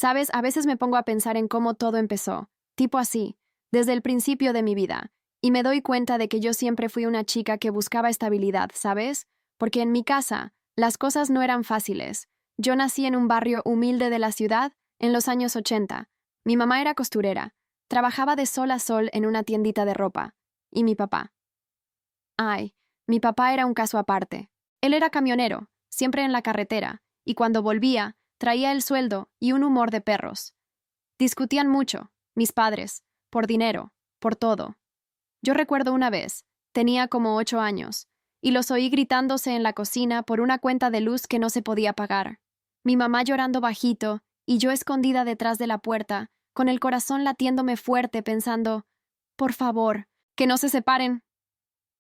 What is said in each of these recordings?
Sabes, a veces me pongo a pensar en cómo todo empezó, tipo así, desde el principio de mi vida, y me doy cuenta de que yo siempre fui una chica que buscaba estabilidad, ¿sabes? Porque en mi casa, las cosas no eran fáciles. Yo nací en un barrio humilde de la ciudad en los años 80. Mi mamá era costurera, trabajaba de sol a sol en una tiendita de ropa. Y mi papá. Ay, mi papá era un caso aparte. Él era camionero, siempre en la carretera, y cuando volvía, traía el sueldo y un humor de perros. Discutían mucho, mis padres, por dinero, por todo. Yo recuerdo una vez, tenía como 8 años, y los oí gritándose en la cocina por una cuenta de luz que no se podía pagar. Mi mamá llorando bajito, y yo escondida detrás de la puerta, con el corazón latiéndome fuerte pensando, por favor, que no se separen.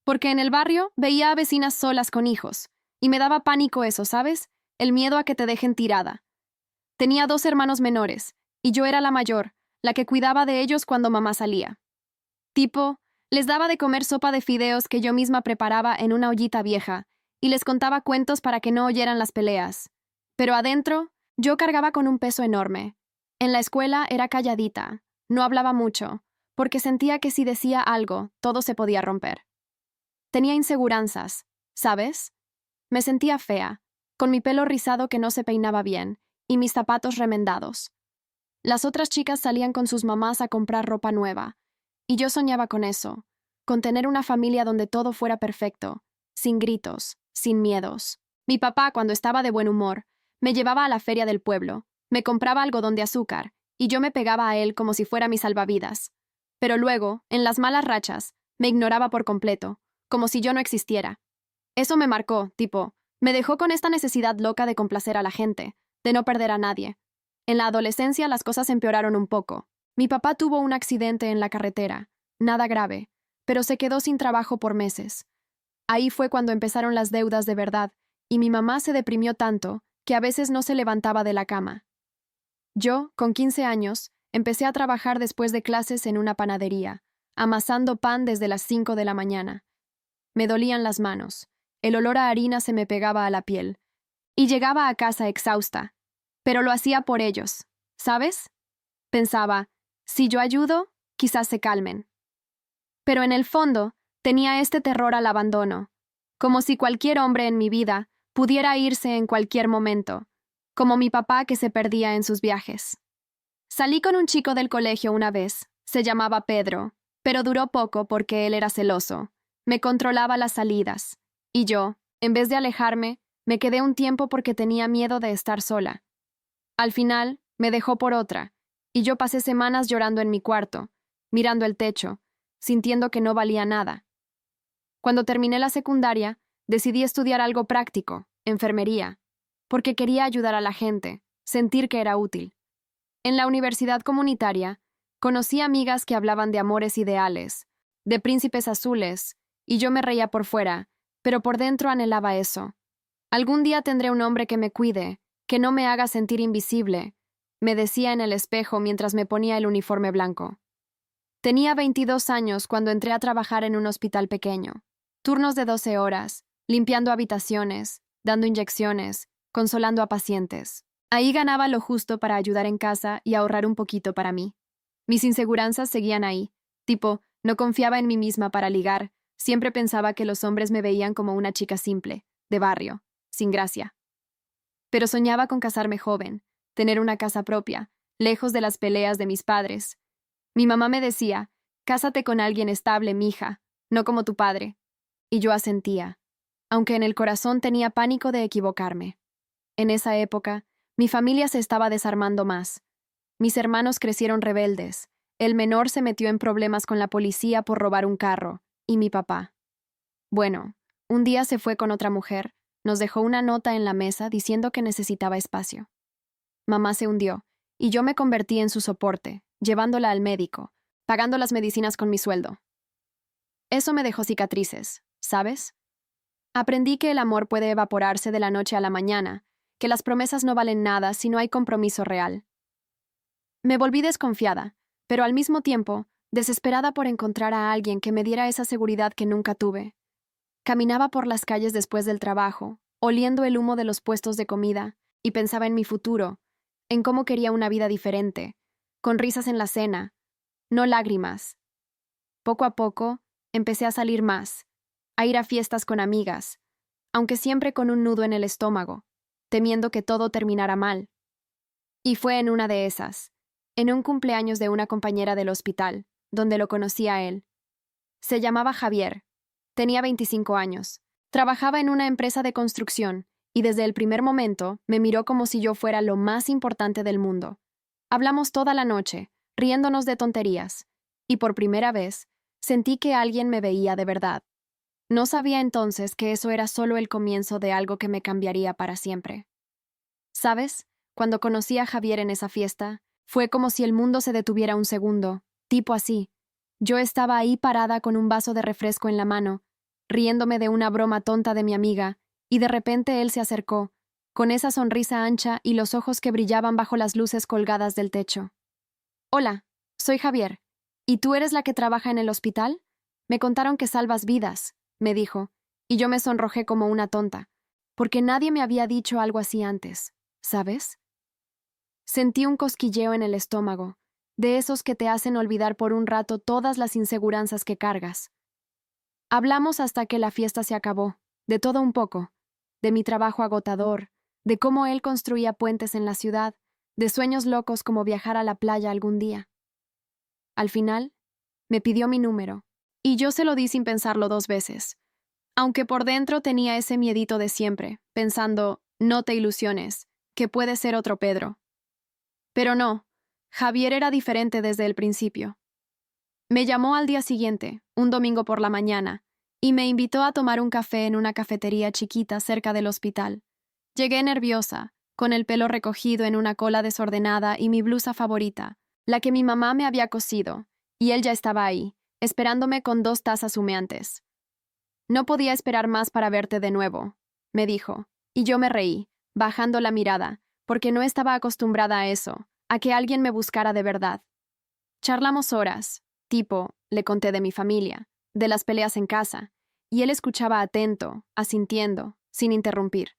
Porque en el barrio veía a vecinas solas con hijos, y me daba pánico eso, ¿sabes? El miedo a que te dejen tirada. Tenía 2 hermanos menores, y yo era la mayor, la que cuidaba de ellos cuando mamá salía. Tipo, les daba de comer sopa de fideos que yo misma preparaba en una ollita vieja, y les contaba cuentos para que no oyeran las peleas. Pero adentro, yo cargaba con un peso enorme. En la escuela era calladita, no hablaba mucho, porque sentía que si decía algo, todo se podía romper. Tenía inseguranzas, ¿sabes? Me sentía fea, con mi pelo rizado que no se peinaba bien, y mis zapatos remendados. Las otras chicas salían con sus mamás a comprar ropa nueva, y yo soñaba con eso, con tener una familia donde todo fuera perfecto, sin gritos, sin miedos. Mi papá, cuando estaba de buen humor, me llevaba a la feria del pueblo, me compraba algodón de azúcar, y yo me pegaba a él como si fuera mi salvavidas. Pero luego, en las malas rachas, me ignoraba por completo, como si yo no existiera. Eso me marcó, tipo, me dejó con esta necesidad loca de complacer a la gente, de no perder a nadie. En la adolescencia las cosas empeoraron un poco. Mi papá tuvo un accidente en la carretera, nada grave, pero se quedó sin trabajo por meses. Ahí fue cuando empezaron las deudas de verdad, y mi mamá se deprimió tanto que a veces no se levantaba de la cama. Yo, con 15 años, empecé a trabajar después de clases en una panadería, amasando pan desde las 5 de la mañana. Me dolían las manos, el olor a harina se me pegaba a la piel, y llegaba a casa exhausta, pero lo hacía por ellos, ¿sabes? Pensaba, si yo ayudo, quizás se calmen. Pero en el fondo, tenía este terror al abandono, como si cualquier hombre en mi vida pudiera irse en cualquier momento, como mi papá que se perdía en sus viajes. Salí con un chico del colegio una vez, se llamaba Pedro, pero duró poco porque él era celoso. Me controlaba las salidas, y yo, en vez de alejarme, me quedé un tiempo porque tenía miedo de estar sola. Al final, me dejó por otra, y yo pasé semanas llorando en mi cuarto, mirando el techo, sintiendo que no valía nada. Cuando terminé la secundaria, decidí estudiar algo práctico, enfermería, porque quería ayudar a la gente, sentir que era útil. En la universidad comunitaria, conocí amigas que hablaban de amores ideales, de príncipes azules, y yo me reía por fuera, pero por dentro anhelaba eso. Algún día tendré un hombre que me cuide, que no me haga sentir invisible, me decía en el espejo mientras me ponía el uniforme blanco. Tenía 22 años cuando entré a trabajar en un hospital pequeño. Turnos de 12 horas, limpiando habitaciones, dando inyecciones, consolando a pacientes. Ahí ganaba lo justo para ayudar en casa y ahorrar un poquito para mí. Mis inseguranzas seguían ahí. Tipo, no confiaba en mí misma para ligar. Siempre pensaba que los hombres me veían como una chica simple, de barrio, sin gracia. Pero soñaba con casarme joven, tener una casa propia, lejos de las peleas de mis padres. Mi mamá me decía, cásate con alguien estable, mija, no como tu padre. Y yo asentía, aunque en el corazón tenía pánico de equivocarme. En esa época, mi familia se estaba desarmando más. Mis hermanos crecieron rebeldes. El menor se metió en problemas con la policía por robar un carro, y mi papá. Bueno, un día se fue con otra mujer, nos dejó una nota en la mesa diciendo que necesitaba espacio. Mamá se hundió, y yo me convertí en su soporte, llevándola al médico, pagando las medicinas con mi sueldo. Eso me dejó cicatrices, ¿sabes? Aprendí que el amor puede evaporarse de la noche a la mañana, que las promesas no valen nada si no hay compromiso real. Me volví desconfiada, pero al mismo tiempo, desesperada por encontrar a alguien que me diera esa seguridad que nunca tuve. Caminaba por las calles después del trabajo, oliendo el humo de los puestos de comida, y pensaba en mi futuro, en cómo quería una vida diferente, con risas en la cena, no lágrimas. Poco a poco, empecé a salir más, a ir a fiestas con amigas, aunque siempre con un nudo en el estómago, temiendo que todo terminara mal. Y fue en una de esas, en un cumpleaños de una compañera del hospital, donde lo conocí a él. Se llamaba Javier, tenía 25 años, trabajaba en una empresa de construcción, y desde el primer momento me miró como si yo fuera lo más importante del mundo. Hablamos toda la noche, riéndonos de tonterías, y por primera vez sentí que alguien me veía de verdad. No sabía entonces que eso era solo el comienzo de algo que me cambiaría para siempre. ¿Sabes? Cuando conocí a Javier en esa fiesta, fue como si el mundo se detuviera un segundo, tipo así. Yo estaba ahí parada con un vaso de refresco en la mano, riéndome de una broma tonta de mi amiga, y de repente él se acercó, con esa sonrisa ancha y los ojos que brillaban bajo las luces colgadas del techo. Hola, soy Javier. ¿Y tú eres la que trabaja en el hospital? Me contaron que salvas vidas, me dijo, y yo me sonrojé como una tonta, porque nadie me había dicho algo así antes, ¿sabes? Sentí un cosquilleo en el estómago, de esos que te hacen olvidar por un rato todas las inseguranzas que cargas. Hablamos hasta que la fiesta se acabó, de todo un poco, de mi trabajo agotador, de cómo él construía puentes en la ciudad, de sueños locos como viajar a la playa algún día. Al final, me pidió mi número, y yo se lo di sin pensarlo 2 veces, aunque por dentro tenía ese miedito de siempre, pensando, no te ilusiones, que puede ser otro Pedro. Pero no, Javier era diferente desde el principio. Me llamó al día siguiente, un domingo por la mañana, y me invitó a tomar un café en una cafetería chiquita cerca del hospital. Llegué nerviosa, con el pelo recogido en una cola desordenada y mi blusa favorita, la que mi mamá me había cosido, y él ya estaba ahí, esperándome con 2 tazas humeantes. No podía esperar más para verte de nuevo, me dijo, y yo me reí, bajando la mirada, porque no estaba acostumbrada a eso, a que alguien me buscara de verdad. Charlamos horas, le conté de mi familia, de las peleas en casa, y él escuchaba atento, asintiendo, sin interrumpir.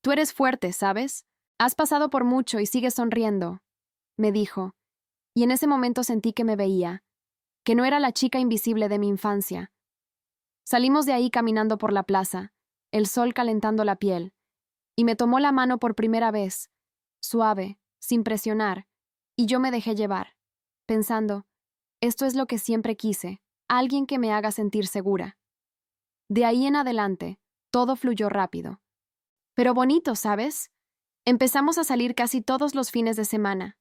Tú eres fuerte, ¿sabes? Has pasado por mucho y sigues sonriendo, me dijo, y en ese momento sentí que me veía, que no era la chica invisible de mi infancia. Salimos de ahí caminando por la plaza, el sol calentando la piel, y me tomó la mano por primera vez, suave, sin presionar, y yo me dejé llevar, pensando, esto es lo que siempre quise, alguien que me haga sentir segura. De ahí en adelante, todo fluyó rápido. Pero bonito, ¿sabes? Empezamos a salir casi todos los fines de semana.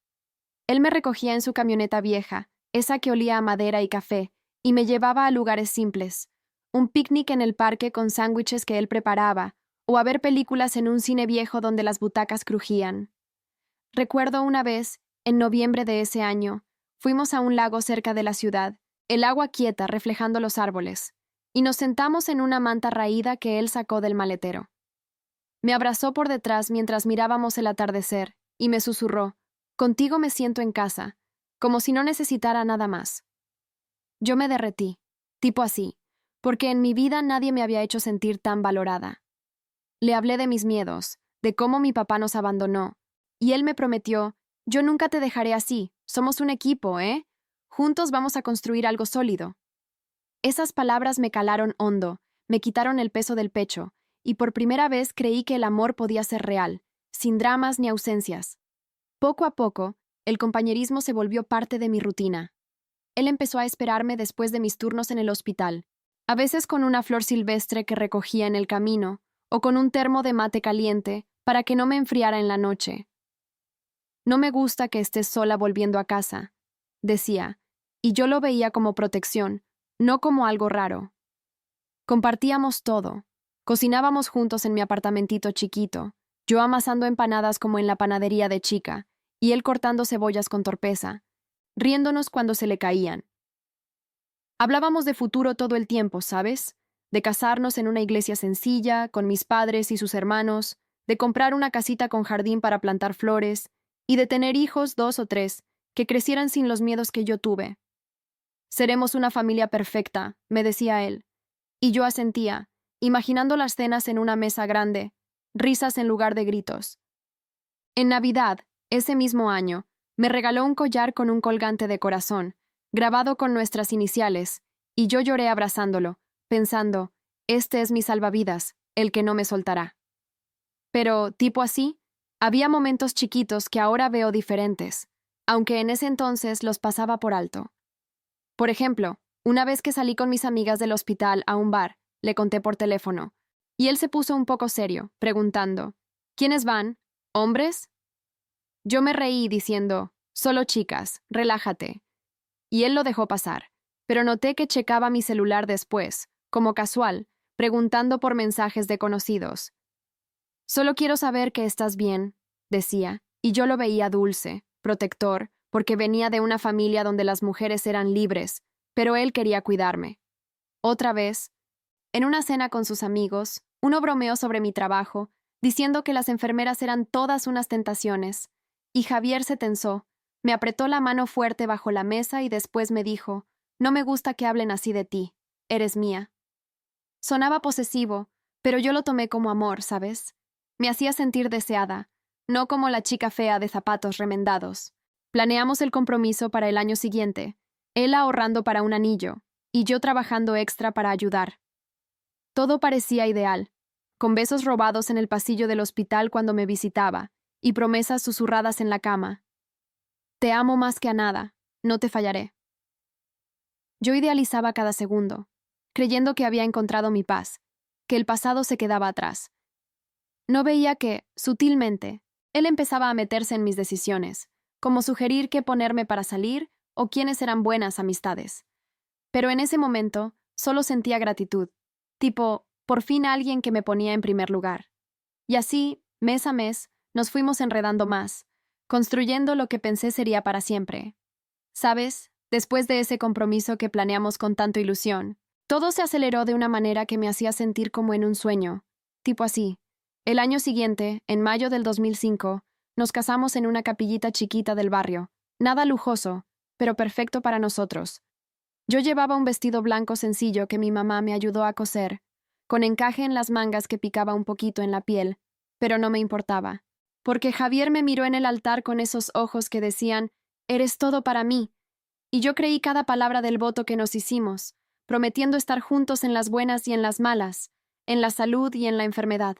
Él me recogía en su camioneta vieja, esa que olía a madera y café, y me llevaba a lugares simples, un picnic en el parque con sándwiches que él preparaba, o a ver películas en un cine viejo donde las butacas crujían. Recuerdo una vez, en noviembre de ese año, fuimos a un lago cerca de la ciudad, el agua quieta reflejando los árboles, y nos sentamos en una manta raída que él sacó del maletero. Me abrazó por detrás mientras mirábamos el atardecer, y me susurró, contigo me siento en casa, como si no necesitara nada más. Yo me derretí, tipo así, porque en mi vida nadie me había hecho sentir tan valorada. Le hablé de mis miedos, de cómo mi papá nos abandonó, y él me prometió, yo nunca te dejaré así, somos un equipo, ¿eh? Juntos vamos a construir algo sólido. Esas palabras me calaron hondo, me quitaron el peso del pecho, y por primera vez creí que el amor podía ser real, sin dramas ni ausencias. Poco a poco, el compañerismo se volvió parte de mi rutina. Él empezó a esperarme después de mis turnos en el hospital, a veces con una flor silvestre que recogía en el camino, o con un termo de mate caliente para que no me enfriara en la noche. No me gusta que estés sola volviendo a casa, decía, y yo lo veía como protección, no como algo raro. Compartíamos todo. Cocinábamos juntos en mi apartamentito chiquito, yo amasando empanadas como en la panadería de chica, y él cortando cebollas con torpeza, riéndonos cuando se le caían. Hablábamos de futuro todo el tiempo, ¿sabes? De casarnos en una iglesia sencilla, con mis padres y sus hermanos, de comprar una casita con jardín para plantar flores, y de tener hijos, 2 o 3, que crecieran sin los miedos que yo tuve. Seremos una familia perfecta, me decía él, y yo asentía, imaginando las cenas en una mesa grande, risas en lugar de gritos. En Navidad, ese mismo año, me regaló un collar con un colgante de corazón, grabado con nuestras iniciales, y yo lloré abrazándolo, pensando, este es mi salvavidas, el que no me soltará. Pero, tipo así, había momentos chiquitos que ahora veo diferentes, aunque en ese entonces los pasaba por alto. Por ejemplo, una vez que salí con mis amigas del hospital a un bar, le conté por teléfono, y él se puso un poco serio, preguntando, ¿quiénes van? ¿Hombres? Yo me reí diciendo, solo chicas, relájate. Y él lo dejó pasar, pero noté que checaba mi celular después, como casual, preguntando por mensajes de conocidos. Solo quiero saber que estás bien, decía, y yo lo veía dulce, protector, porque venía de una familia donde las mujeres eran libres, pero él quería cuidarme. Otra vez, en una cena con sus amigos, uno bromeó sobre mi trabajo, diciendo que las enfermeras eran todas unas tentaciones, y Javier se tensó, me apretó la mano fuerte bajo la mesa y después me dijo, no me gusta que hablen así de ti, eres mía. Sonaba posesivo, pero yo lo tomé como amor, ¿sabes? Me hacía sentir deseada, no como la chica fea de zapatos remendados. Planeamos el compromiso para el año siguiente, él ahorrando para un anillo, y yo trabajando extra para ayudar. Todo parecía ideal, con besos robados en el pasillo del hospital cuando me visitaba, y promesas susurradas en la cama. Te amo más que a nada, no te fallaré. Yo idealizaba cada segundo, creyendo que había encontrado mi paz, que el pasado se quedaba atrás. No veía que, sutilmente, él empezaba a meterse en mis decisiones, como sugerir qué ponerme para salir o quiénes eran buenas amistades. Pero en ese momento, solo sentía gratitud, tipo, por fin alguien que me ponía en primer lugar. Y así, mes a mes, nos fuimos enredando más, construyendo lo que pensé sería para siempre. ¿Sabes? Después de ese compromiso que planeamos con tanta ilusión, todo se aceleró de una manera que me hacía sentir como en un sueño, tipo así. El año siguiente, en mayo del 2005, nos casamos en una capillita chiquita del barrio, nada lujoso, pero perfecto para nosotros. Yo llevaba un vestido blanco sencillo que mi mamá me ayudó a coser, con encaje en las mangas que picaba un poquito en la piel, pero no me importaba, porque Javier me miró en el altar con esos ojos que decían, «Eres todo para mí», y yo creí cada palabra del voto que nos hicimos, prometiendo estar juntos en las buenas y en las malas, en la salud y en la enfermedad.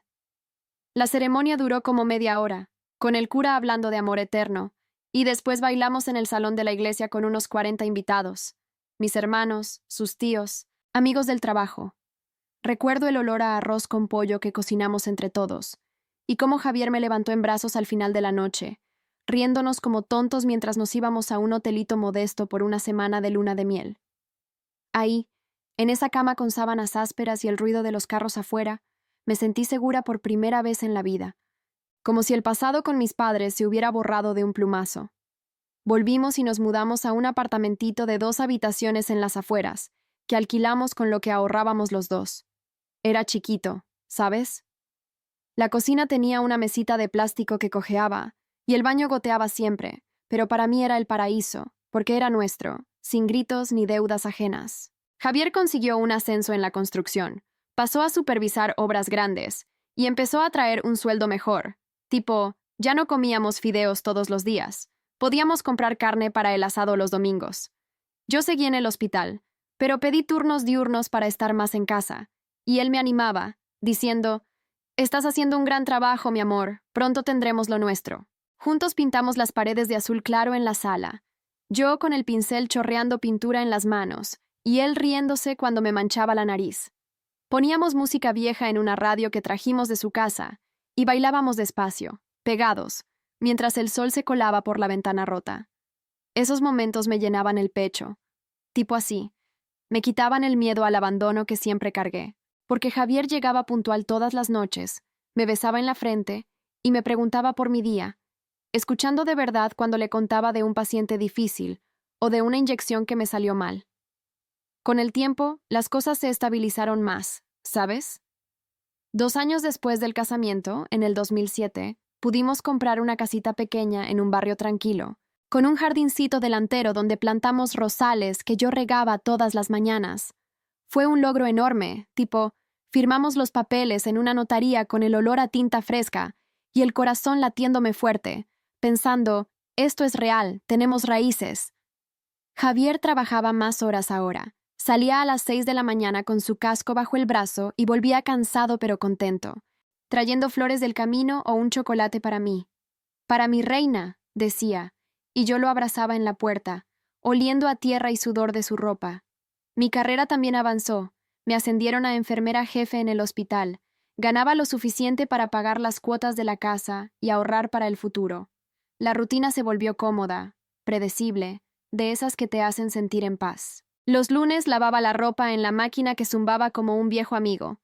La ceremonia duró como media hora, con el cura hablando de amor eterno, y después bailamos en el salón de la iglesia con unos 40 invitados, mis hermanos, sus tíos, amigos del trabajo. Recuerdo el olor a arroz con pollo que cocinamos entre todos, y cómo Javier me levantó en brazos al final de la noche, riéndonos como tontos mientras nos íbamos a un hotelito modesto por una semana de luna de miel. Ahí, en esa cama con sábanas ásperas y el ruido de los carros afuera, me sentí segura por primera vez en la vida, como si el pasado con mis padres se hubiera borrado de un plumazo. Volvimos y nos mudamos a un apartamentito de 2 habitaciones en las afueras, que alquilamos con lo que ahorrábamos los dos. Era chiquito, ¿sabes? La cocina tenía una mesita de plástico que cojeaba, y el baño goteaba siempre, pero para mí era el paraíso, porque era nuestro, sin gritos ni deudas ajenas. Javier consiguió un ascenso en la construcción, pasó a supervisar obras grandes, y empezó a traer un sueldo mejor, tipo, ya no comíamos fideos todos los días, podíamos comprar carne para el asado los domingos. Yo seguí en el hospital, pero pedí turnos diurnos para estar más en casa, y él me animaba, diciendo, «Estás haciendo un gran trabajo, mi amor, pronto tendremos lo nuestro». Juntos pintamos las paredes de azul claro en la sala, yo con el pincel chorreando pintura en las manos, y él riéndose cuando me manchaba la nariz. Poníamos música vieja en una radio que trajimos de su casa, y bailábamos despacio, pegados, mientras el sol se colaba por la ventana rota. Esos momentos me llenaban el pecho, tipo así. Me quitaban el miedo al abandono que siempre cargué, porque Javier llegaba puntual todas las noches, me besaba en la frente y me preguntaba por mi día, escuchando de verdad cuando le contaba de un paciente difícil o de una inyección que me salió mal. Con el tiempo, las cosas se estabilizaron más, ¿sabes? 2 años después del casamiento, en el 2007, pudimos comprar una casita pequeña en un barrio tranquilo, con un jardincito delantero donde plantamos rosales que yo regaba todas las mañanas. Fue un logro enorme, tipo, firmamos los papeles en una notaría con el olor a tinta fresca y el corazón latiéndome fuerte, pensando, esto es real, tenemos raíces. Javier trabajaba más horas ahora. Salía a las 6 de la mañana con su casco bajo el brazo y volvía cansado pero contento, trayendo flores del camino o un chocolate para mí. Para mi reina, decía, y yo lo abrazaba en la puerta, oliendo a tierra y sudor de su ropa. Mi carrera también avanzó. Me ascendieron a enfermera jefe en el hospital. Ganaba lo suficiente para pagar las cuotas de la casa y ahorrar para el futuro. La rutina se volvió cómoda, predecible, de esas que te hacen sentir en paz. Los lunes lavaba la ropa en la máquina que zumbaba como un viejo amigo.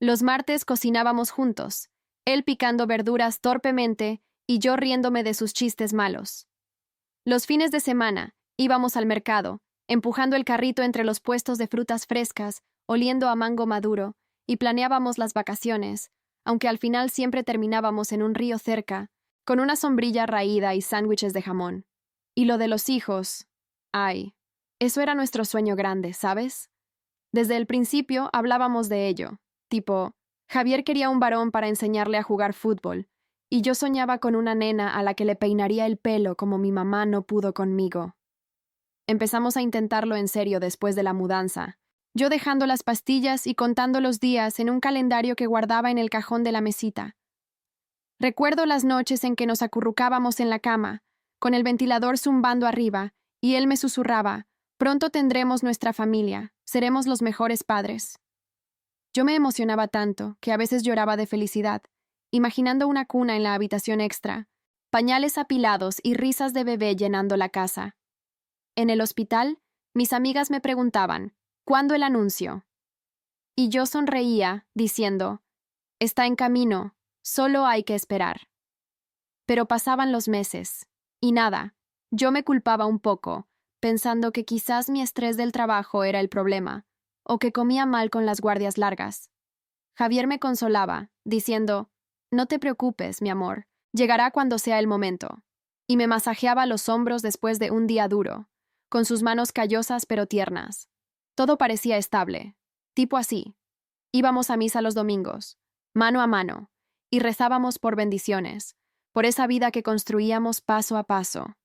Los martes cocinábamos juntos, él picando verduras torpemente y yo riéndome de sus chistes malos. Los fines de semana íbamos al mercado, empujando el carrito entre los puestos de frutas frescas, oliendo a mango maduro, y planeábamos las vacaciones, aunque al final siempre terminábamos en un río cerca, con una sombrilla raída y sándwiches de jamón. Y lo de los hijos, ay, eso era nuestro sueño grande, ¿sabes? Desde el principio hablábamos de ello, tipo, Javier quería un varón para enseñarle a jugar fútbol, y yo soñaba con una nena a la que le peinaría el pelo como mi mamá no pudo conmigo. Empezamos a intentarlo en serio después de la mudanza, yo dejando las pastillas y contando los días en un calendario que guardaba en el cajón de la mesita. Recuerdo las noches en que nos acurrucábamos en la cama, con el ventilador zumbando arriba, y él me susurraba, pronto tendremos nuestra familia, seremos los mejores padres. Yo me emocionaba tanto que a veces lloraba de felicidad, imaginando una cuna en la habitación extra, pañales apilados y risas de bebé llenando la casa. En el hospital, mis amigas me preguntaban, ¿cuándo el anuncio? Y yo sonreía, diciendo, está en camino, solo hay que esperar. Pero pasaban los meses, y nada, yo me culpaba un poco, pensando que quizás mi estrés del trabajo era el problema, o que comía mal con las guardias largas. Javier me consolaba, diciendo, no te preocupes, mi amor, llegará cuando sea el momento. Y me masajeaba los hombros después de un día duro, con sus manos callosas pero tiernas. Todo parecía estable, tipo así. Íbamos a misa los domingos, mano a mano, y rezábamos por bendiciones, por esa vida que construíamos paso a paso.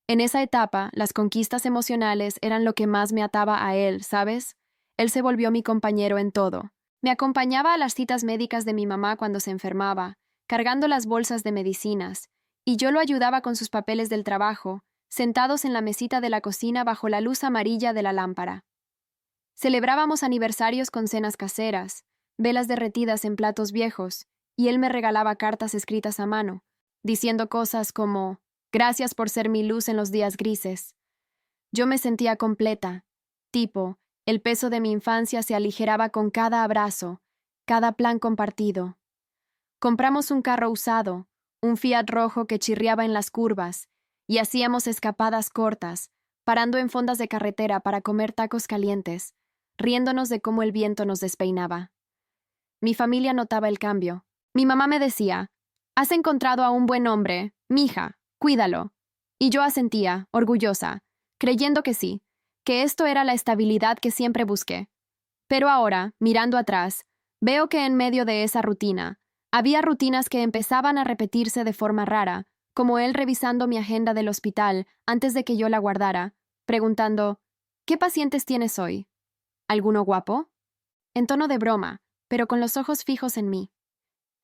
En esa etapa, las conquistas emocionales eran lo que más me ataba a él, ¿sabes? Él se volvió mi compañero en todo. Me acompañaba a las citas médicas de mi mamá cuando se enfermaba, cargando las bolsas de medicinas, y yo lo ayudaba con sus papeles del trabajo, sentados en la mesita de la cocina bajo la luz amarilla de la lámpara. Celebrábamos aniversarios con cenas caseras, velas derretidas en platos viejos, y él me regalaba cartas escritas a mano, diciendo cosas como, gracias por ser mi luz en los días grises. Yo me sentía completa, tipo, el peso de mi infancia se aligeraba con cada abrazo, cada plan compartido. Compramos un carro usado, un Fiat rojo que chirriaba en las curvas, y hacíamos escapadas cortas, parando en fondas de carretera para comer tacos calientes, riéndonos de cómo el viento nos despeinaba. Mi familia notaba el cambio. Mi mamá me decía, has encontrado a un buen hombre, mija, cuídalo. Y yo asentía, orgullosa, creyendo que sí, que esto era la estabilidad que siempre busqué. Pero ahora, mirando atrás, veo que en medio de esa rutina, había rutinas que empezaban a repetirse de forma rara, como él revisando mi agenda del hospital antes de que yo la guardara, preguntando, ¿qué pacientes tienes hoy? ¿Alguno guapo? En tono de broma, pero con los ojos fijos en mí.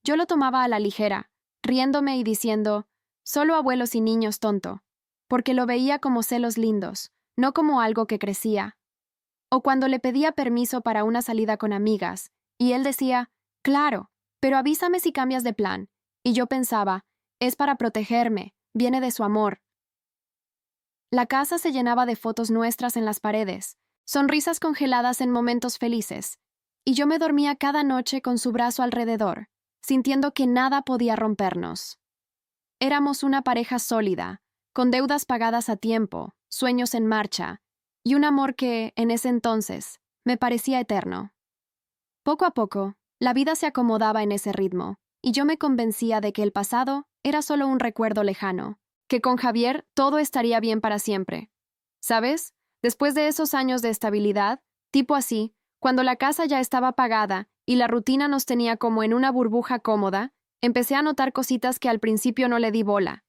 Yo lo tomaba a la ligera, riéndome y diciendo, solo abuelos y niños, tonto, porque lo veía como celos lindos, no como algo que crecía. O cuando le pedía permiso para una salida con amigas, y él decía, claro, pero avísame si cambias de plan, y yo pensaba, es para protegerme, viene de su amor. La casa se llenaba de fotos nuestras en las paredes, sonrisas congeladas en momentos felices, y yo me dormía cada noche con su brazo alrededor, sintiendo que nada podía rompernos. Éramos una pareja sólida, con deudas pagadas a tiempo, sueños en marcha, y un amor que, en ese entonces, me parecía eterno. Poco a poco, la vida se acomodaba en ese ritmo, y yo me convencía de que el pasado era solo un recuerdo lejano, que con Javier todo estaría bien para siempre. ¿Sabes? Después de esos años de estabilidad, tipo así, cuando la casa ya estaba pagada y la rutina nos tenía como en una burbuja cómoda, empecé a notar cositas que al principio no le di bola.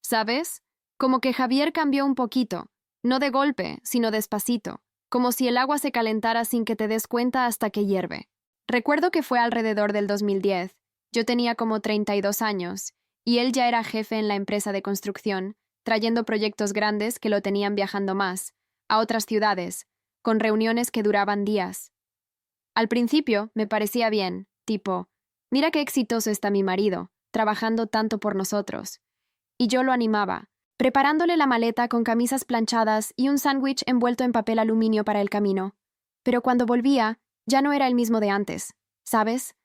¿sabes? Como que Javier cambió un poquito, no de golpe, sino despacito, como si el agua se calentara sin que te des cuenta hasta que hierve. Recuerdo que fue alrededor del 2010. Yo tenía como 32 años, y él ya era jefe en la empresa de construcción, trayendo proyectos grandes que lo tenían viajando más, a otras ciudades, con reuniones que duraban días. Al principio me parecía bien, tipo, mira qué exitoso está mi marido, trabajando tanto por nosotros. Y yo lo animaba, preparándole la maleta con camisas planchadas y un sándwich envuelto en papel aluminio para el camino. Pero cuando volvía, ya no era el mismo de antes, ¿sabes?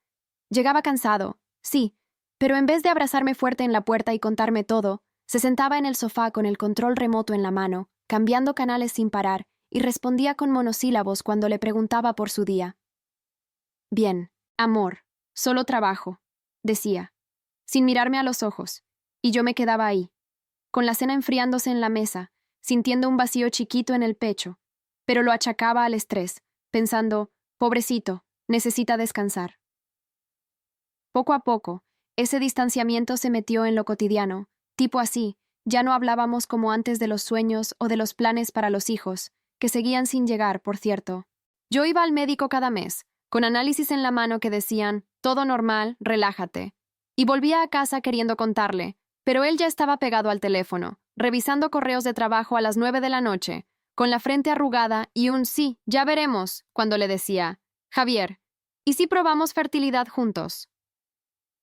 Llegaba cansado, sí, pero en vez de abrazarme fuerte en la puerta y contarme todo, se sentaba en el sofá con el control remoto en la mano, cambiando canales sin parar, y respondía con monosílabos cuando le preguntaba por su día. Bien, amor, solo trabajo, decía, sin mirarme a los ojos, y yo me quedaba ahí, con la cena enfriándose en la mesa, sintiendo un vacío chiquito en el pecho, pero lo achacaba al estrés, pensando, pobrecito, necesita descansar. Poco a poco, ese distanciamiento se metió en lo cotidiano, tipo así, ya no hablábamos como antes de los sueños o de los planes para los hijos, que seguían sin llegar, por cierto. Yo iba al médico cada mes, con análisis en la mano que decían, todo normal, relájate. Y volvía a casa queriendo contarle, pero él ya estaba pegado al teléfono, revisando correos de trabajo a las 9 de la noche, con la frente arrugada y un sí, ya veremos, cuando le decía, Javier, ¿y si probamos fertilidad juntos?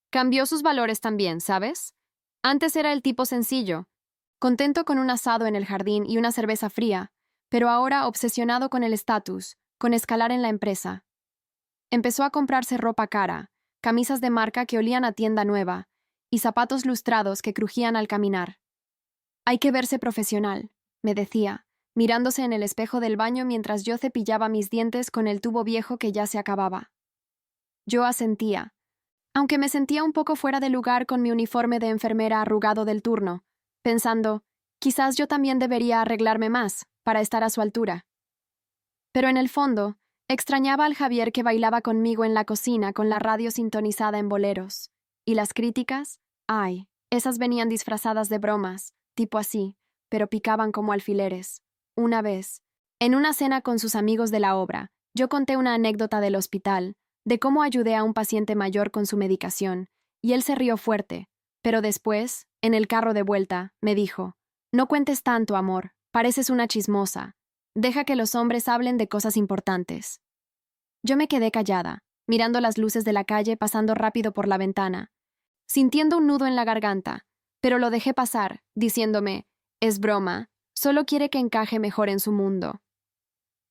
Cambió sus valores también, ¿sabes? Antes era el tipo sencillo, contento con un asado en el jardín y una cerveza fría, pero ahora obsesionado con el estatus, con escalar en la empresa. Empezó a comprarse ropa cara, camisas de marca que olían a tienda nueva, y zapatos lustrados que crujían al caminar. Hay que verse profesional, me decía, mirándose en el espejo del baño mientras yo cepillaba mis dientes con el tubo viejo que ya se acababa. Yo asentía, aunque me sentía un poco fuera de lugar con mi uniforme de enfermera arrugado del turno, pensando, quizás yo también debería arreglarme más, para estar a su altura. Pero en el fondo, extrañaba al Javier que bailaba conmigo en la cocina con la radio sintonizada en boleros. Y las críticas, ay, esas venían disfrazadas de bromas, tipo así, pero picaban como alfileres. Una vez, en una cena con sus amigos de la obra, yo conté una anécdota del hospital, de cómo ayudé a un paciente mayor con su medicación, y él se rió fuerte, pero después, en el carro de vuelta, me dijo, no cuentes tanto, amor, pareces una chismosa. Deja que los hombres hablen de cosas importantes. Yo me quedé callada, mirando las luces de la calle pasando rápido por la ventana, sintiendo un nudo en la garganta, pero lo dejé pasar, diciéndome, es broma, solo quiere que encaje mejor en su mundo.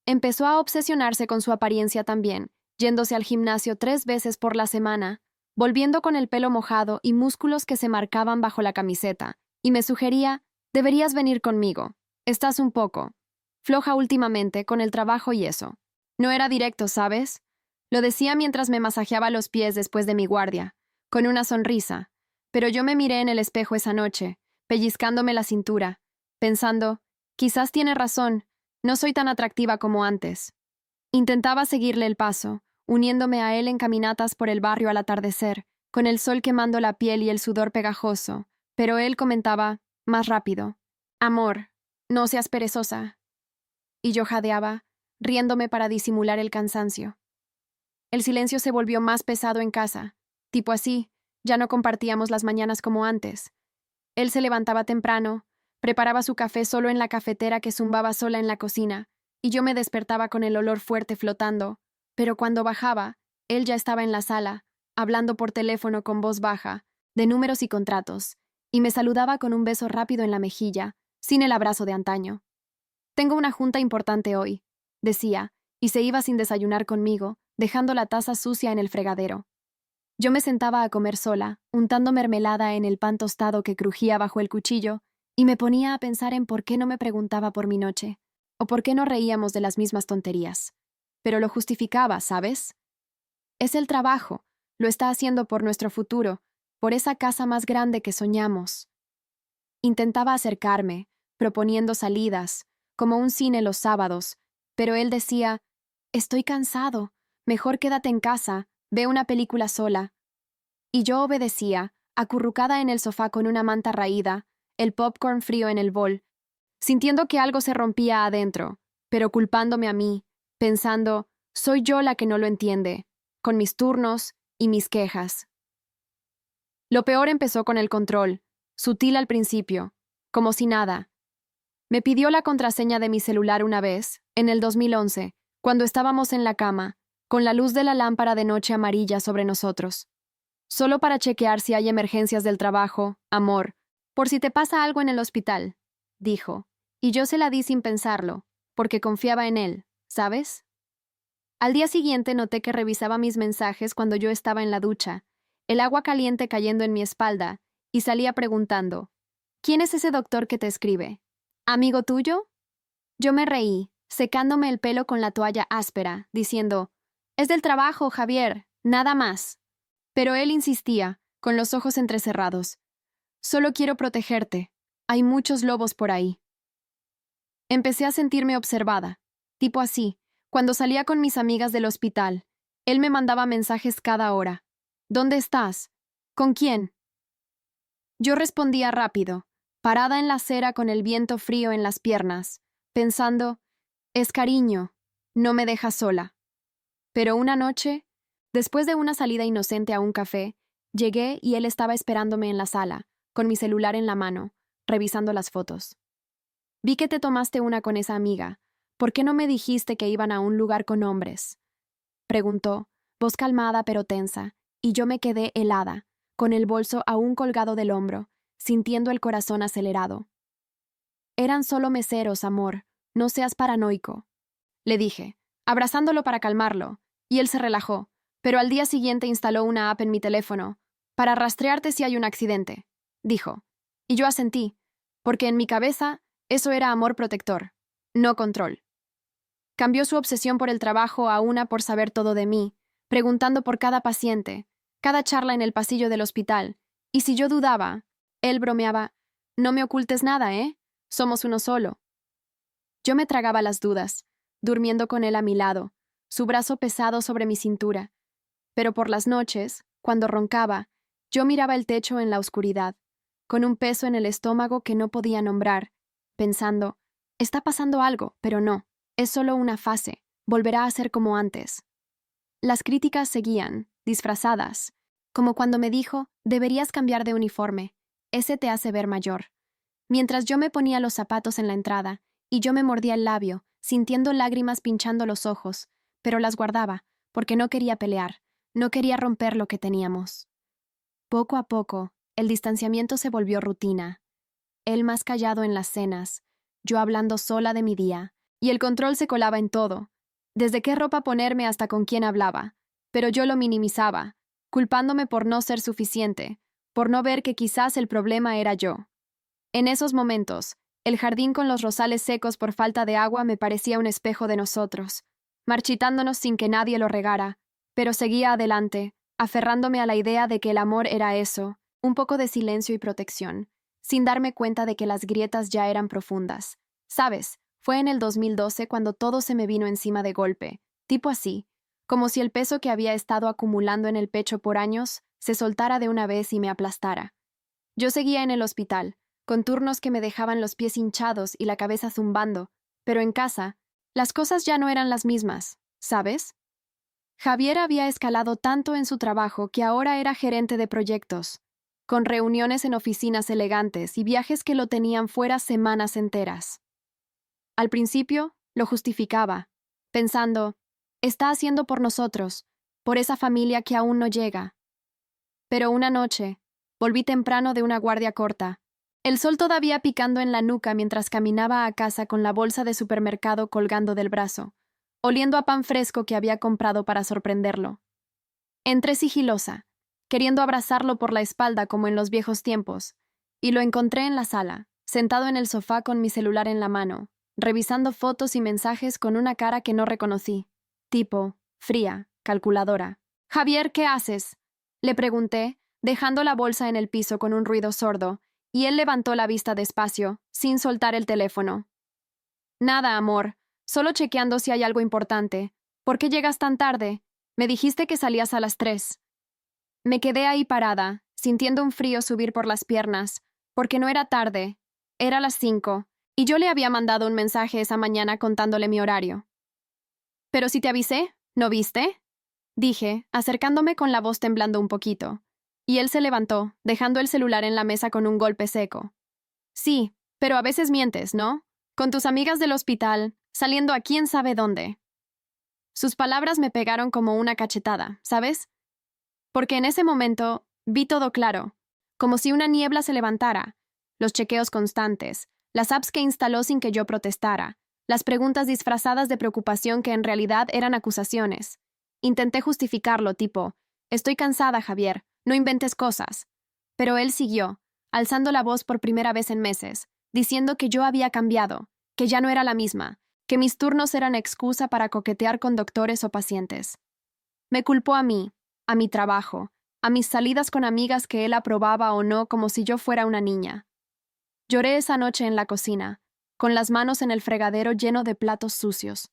Empezó a obsesionarse con su apariencia también, yéndose al gimnasio 3 veces por la semana, volviendo con el pelo mojado y músculos que se marcaban bajo la camiseta, y me sugería, deberías venir conmigo, estás un poco floja últimamente con el trabajo y eso. No era directo, ¿sabes? Lo decía mientras me masajeaba los pies después de mi guardia, con una sonrisa, pero yo me miré en el espejo esa noche, pellizcándome la cintura, pensando, quizás tiene razón, no soy tan atractiva como antes. Intentaba seguirle el paso, uniéndome a él en caminatas por el barrio al atardecer, con el sol quemando la piel y el sudor pegajoso, pero él comentaba, más rápido, amor, no seas perezosa. Y yo jadeaba, riéndome para disimular el cansancio. El silencio se volvió más pesado en casa, tipo así, ya no compartíamos las mañanas como antes. Él se levantaba temprano, preparaba su café solo en la cafetera que zumbaba sola en la cocina, y yo me despertaba con el olor fuerte flotando, pero cuando bajaba, él ya estaba en la sala, hablando por teléfono con voz baja, de números y contratos, y me saludaba con un beso rápido en la mejilla, sin el abrazo de antaño. Tengo una junta importante hoy, decía, y se iba sin desayunar conmigo, dejando la taza sucia en el fregadero. Yo me sentaba a comer sola, untando mermelada en el pan tostado que crujía bajo el cuchillo, y me ponía a pensar en por qué no me preguntaba por mi noche, o por qué no reíamos de las mismas tonterías. Pero lo justificaba, ¿sabes? Es el trabajo, lo está haciendo por nuestro futuro, por esa casa más grande que soñamos. Intentaba acercarme, proponiendo salidas, como un cine los sábados, pero él decía, estoy cansado, mejor quédate en casa, ve una película sola. Y yo obedecía, acurrucada en el sofá con una manta raída, el popcorn frío en el bol, sintiendo que algo se rompía adentro, pero culpándome a mí, pensando, soy yo la que no lo entiende, con mis turnos y mis quejas. Lo peor empezó con el control, sutil al principio, como si nada. Me pidió la contraseña de mi celular una vez, en el 2011, cuando estábamos en la cama, con la luz de la lámpara de noche amarilla sobre nosotros. Solo para chequear si hay emergencias del trabajo, amor, por si te pasa algo en el hospital, dijo, y yo se la di sin pensarlo, porque confiaba en él, ¿sabes? Al día siguiente noté que revisaba mis mensajes cuando yo estaba en la ducha, el agua caliente cayendo en mi espalda, y salía preguntando, ¿quién es ese doctor que te escribe? ¿Amigo tuyo? Yo me reí, secándome el pelo con la toalla áspera, diciendo, es del trabajo, Javier, nada más. Pero él insistía, con los ojos entrecerrados. Solo quiero protegerte. Hay muchos lobos por ahí. Empecé a sentirme observada, tipo así, cuando salía con mis amigas del hospital. Él me mandaba mensajes cada hora. ¿Dónde estás? ¿Con quién? Yo respondía rápido, parada en la acera con el viento frío en las piernas, pensando, es cariño, no me deja sola. Pero una noche, después de una salida inocente a un café, llegué y él estaba esperándome en la sala, con mi celular en la mano, revisando las fotos. Vi que te tomaste una con esa amiga. ¿Por qué no me dijiste que iban a un lugar con hombres? Preguntó, voz calmada pero tensa, y yo me quedé helada, con el bolso aún colgado del hombro, sintiendo el corazón acelerado. Eran solo meseros, amor, no seas paranoico, le dije, abrazándolo para calmarlo, y él se relajó, pero al día siguiente instaló una app en mi teléfono, para rastrearte si hay un accidente, dijo, y yo asentí, porque en mi cabeza eso era amor protector, no control. Cambió su obsesión por el trabajo a una por saber todo de mí, preguntando por cada paciente, cada charla en el pasillo del hospital, y si yo dudaba, él bromeaba, no me ocultes nada, ¿eh? Somos uno solo. Yo me tragaba las dudas, durmiendo con él a mi lado, su brazo pesado sobre mi cintura. Pero por las noches, cuando roncaba, yo miraba el techo en la oscuridad, con un peso en el estómago que no podía nombrar, pensando, está pasando algo, pero no, es solo una fase, volverá a ser como antes. Las críticas seguían, disfrazadas, como cuando me dijo, deberías cambiar de uniforme, ese te hace ver mayor. Mientras yo me ponía los zapatos en la entrada, y yo me mordía el labio, sintiendo lágrimas pinchando los ojos, pero las guardaba, porque no quería pelear, no quería romper lo que teníamos. Poco a poco, el distanciamiento se volvió rutina. Él más callado en las cenas, yo hablando sola de mi día, y el control se colaba en todo, desde qué ropa ponerme hasta con quién hablaba, pero yo lo minimizaba, culpándome por no ser suficiente, por no ver que quizás el problema era yo. En esos momentos, el jardín con los rosales secos por falta de agua me parecía un espejo de nosotros, marchitándonos sin que nadie lo regara, pero seguía adelante, aferrándome a la idea de que el amor era eso, un poco de silencio y protección, sin darme cuenta de que las grietas ya eran profundas. ¿Sabes? Fue en el 2012 cuando todo se me vino encima de golpe, tipo así, como si el peso que había estado acumulando en el pecho por años se soltara de una vez y me aplastara. Yo seguía en el hospital, con turnos que me dejaban los pies hinchados y la cabeza zumbando, pero en casa, las cosas ya no eran las mismas, ¿sabes? Javier había escalado tanto en su trabajo que ahora era gerente de proyectos, con reuniones en oficinas elegantes y viajes que lo tenían fuera semanas enteras. Al principio, lo justificaba, pensando, está haciendo por nosotros, por esa familia que aún no llega. Pero una noche, volví temprano de una guardia corta, el sol todavía picando en la nuca mientras caminaba a casa con la bolsa de supermercado colgando del brazo, oliendo a pan fresco que había comprado para sorprenderlo. Entré sigilosa, queriendo abrazarlo por la espalda como en los viejos tiempos, y lo encontré en la sala, sentado en el sofá con mi celular en la mano, revisando fotos y mensajes con una cara que no reconocí, tipo, fría, calculadora. «Javier, ¿qué haces?», le pregunté, dejando la bolsa en el piso con un ruido sordo, y él levantó la vista despacio, sin soltar el teléfono. «Nada, amor, solo chequeando si hay algo importante. ¿Por qué llegas tan tarde? Me dijiste que salías a las 3». Me quedé ahí parada, sintiendo un frío subir por las piernas, porque no era tarde, era las 5, y yo le había mandado un mensaje esa mañana contándole mi horario. Pero si te avisé, ¿no viste? Dije, acercándome con la voz temblando un poquito. Y él se levantó, dejando el celular en la mesa con un golpe seco. Sí, pero a veces mientes, ¿no? Con tus amigas del hospital, saliendo a quién sabe dónde. Sus palabras me pegaron como una cachetada, ¿sabes? Porque en ese momento vi todo claro, como si una niebla se levantara, los chequeos constantes, las apps que instaló sin que yo protestara, las preguntas disfrazadas de preocupación que en realidad eran acusaciones. Intenté justificarlo, tipo, estoy cansada, Javier, no inventes cosas. Pero él siguió, alzando la voz por primera vez en meses, diciendo que yo había cambiado, que ya no era la misma, que mis turnos eran excusa para coquetear con doctores o pacientes. Me culpó a mí, a mi trabajo, a mis salidas con amigas que él aprobaba o no como si yo fuera una niña. Lloré esa noche en la cocina, con las manos en el fregadero lleno de platos sucios,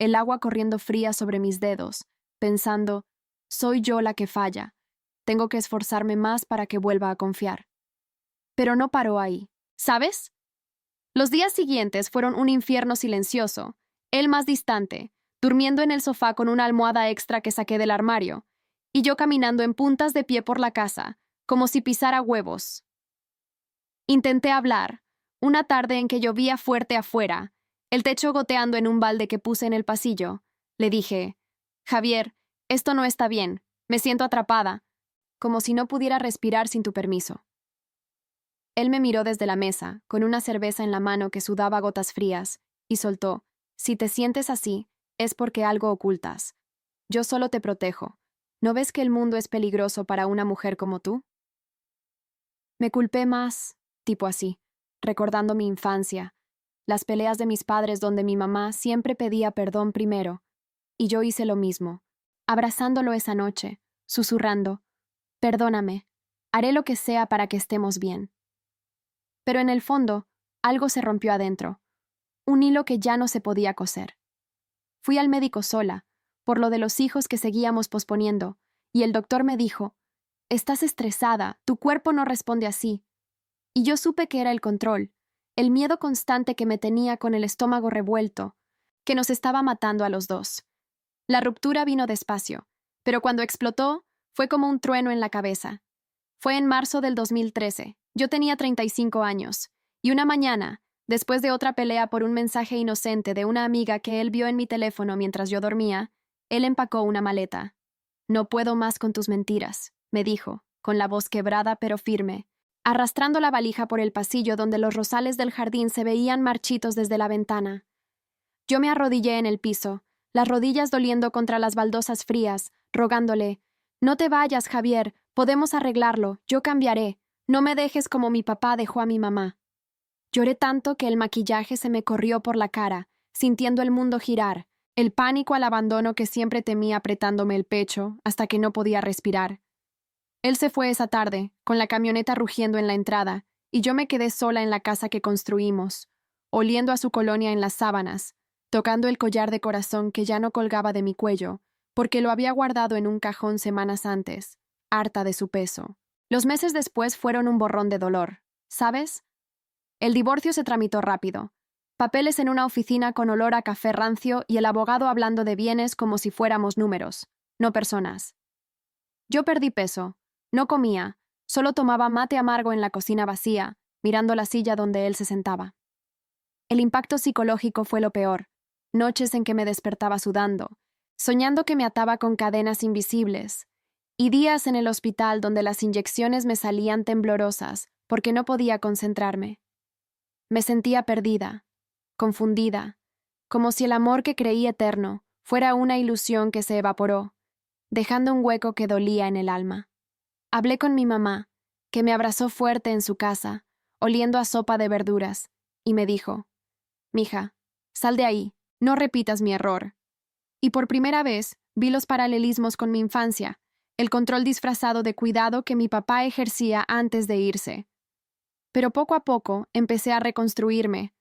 el agua corriendo fría sobre mis dedos, pensando, soy yo la que falla, tengo que esforzarme más para que vuelva a confiar. Pero no paró ahí, ¿sabes? Los días siguientes fueron un infierno silencioso, él más distante, durmiendo en el sofá con una almohada extra que saqué del armario, y yo caminando en puntas de pie por la casa, como si pisara huevos. Intenté hablar, una tarde en que llovía fuerte afuera, el techo goteando en un balde que puse en el pasillo. Le dije, Javier, esto no está bien, me siento atrapada, como si no pudiera respirar sin tu permiso. Él me miró desde la mesa, con una cerveza en la mano que sudaba gotas frías, y soltó, si te sientes así, es porque algo ocultas. Yo solo te protejo. ¿No ves que el mundo es peligroso para una mujer como tú? Me culpé más, tipo así, recordando mi infancia, las peleas de mis padres donde mi mamá siempre pedía perdón primero, y yo hice lo mismo, abrazándolo esa noche, susurrando, perdóname, haré lo que sea para que estemos bien. Pero en el fondo, algo se rompió adentro, un hilo que ya no se podía coser. Fui al médico sola, por lo de los hijos que seguíamos posponiendo, y el doctor me dijo, estás estresada, tu cuerpo no responde así. Y yo supe que era el control, el miedo constante que me tenía con el estómago revuelto, que nos estaba matando a los dos. La ruptura vino despacio, pero cuando explotó, fue como un trueno en la cabeza. Fue en marzo del 2013, yo tenía 35 años, y una mañana, después de otra pelea por un mensaje inocente de una amiga que él vio en mi teléfono mientras yo dormía, él empacó una maleta. No puedo más con tus mentiras, me dijo, con la voz quebrada pero firme, arrastrando la valija por el pasillo donde los rosales del jardín se veían marchitos desde la ventana. Yo me arrodillé en el piso, las rodillas doliendo contra las baldosas frías, rogándole, no te vayas, Javier, podemos arreglarlo, yo cambiaré, no me dejes como mi papá dejó a mi mamá. Lloré tanto que el maquillaje se me corrió por la cara, sintiendo el mundo girar, el pánico al abandono que siempre temía apretándome el pecho hasta que no podía respirar. Él se fue esa tarde, con la camioneta rugiendo en la entrada, y yo me quedé sola en la casa que construimos, oliendo a su colonia en las sábanas, tocando el collar de corazón que ya no colgaba de mi cuello, porque lo había guardado en un cajón semanas antes, harta de su peso. Los meses después fueron un borrón de dolor, ¿sabes? El divorcio se tramitó rápido. Papeles en una oficina con olor a café rancio y el abogado hablando de bienes como si fuéramos números, no personas. Yo perdí peso. No comía, solo tomaba mate amargo en la cocina vacía, mirando la silla donde él se sentaba. El impacto psicológico fue lo peor. Noches en que me despertaba sudando, soñando que me ataba con cadenas invisibles, y días en el hospital donde las inyecciones me salían temblorosas porque no podía concentrarme. Me sentía perdida, confundida, como si el amor que creí eterno fuera una ilusión que se evaporó, dejando un hueco que dolía en el alma. Hablé con mi mamá, que me abrazó fuerte en su casa, oliendo a sopa de verduras, y me dijo, «Mija, sal de ahí, no repitas mi error». Y por primera vez vi los paralelismos con mi infancia, el control disfrazado de cuidado que mi papá ejercía antes de irse. Pero poco a poco empecé a reconstruirme,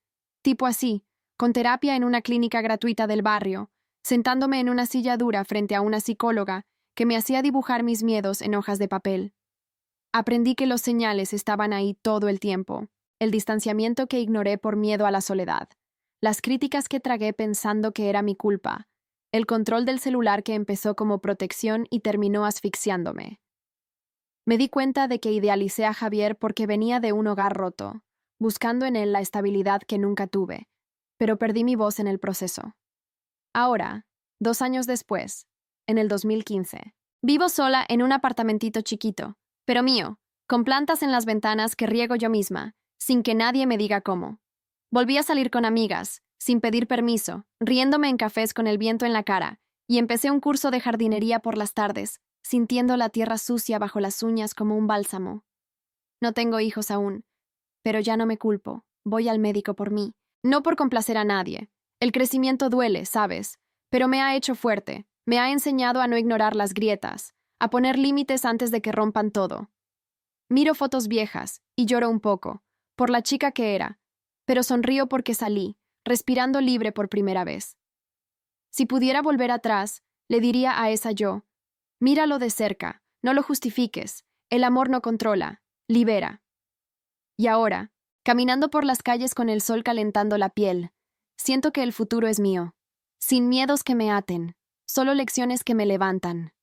tipo así, con terapia en una clínica gratuita del barrio, sentándome en una silla dura frente a una psicóloga que me hacía dibujar mis miedos en hojas de papel. Aprendí que los señales estaban ahí todo el tiempo, el distanciamiento que ignoré por miedo a la soledad, las críticas que tragué pensando que era mi culpa, el control del celular que empezó como protección y terminó asfixiándome. Me di cuenta de que idealicé a Javier porque venía de un hogar roto, buscando en él la estabilidad que nunca tuve, pero perdí mi voz en el proceso. Ahora, 2 años después, en el 2015, vivo sola en un apartamentito chiquito, pero mío, con plantas en las ventanas que riego yo misma, sin que nadie me diga cómo. Volví a salir con amigas, sin pedir permiso, riéndome en cafés con el viento en la cara, y empecé un curso de jardinería por las tardes, sintiendo la tierra sucia bajo las uñas como un bálsamo. No tengo hijos aún, pero ya no me culpo, voy al médico por mí, no por complacer a nadie. El crecimiento duele, ¿sabes? Pero me ha hecho fuerte, me ha enseñado a no ignorar las grietas, a poner límites antes de que rompan todo. Miro fotos viejas y lloro un poco, por la chica que era, pero sonrío porque salí, respirando libre por primera vez. Si pudiera volver atrás, le diría a esa yo, míralo de cerca, no lo justifiques, el amor no controla, libera. Y ahora, caminando por las calles con el sol calentando la piel, siento que el futuro es mío, sin miedos que me aten, solo lecciones que me levantan.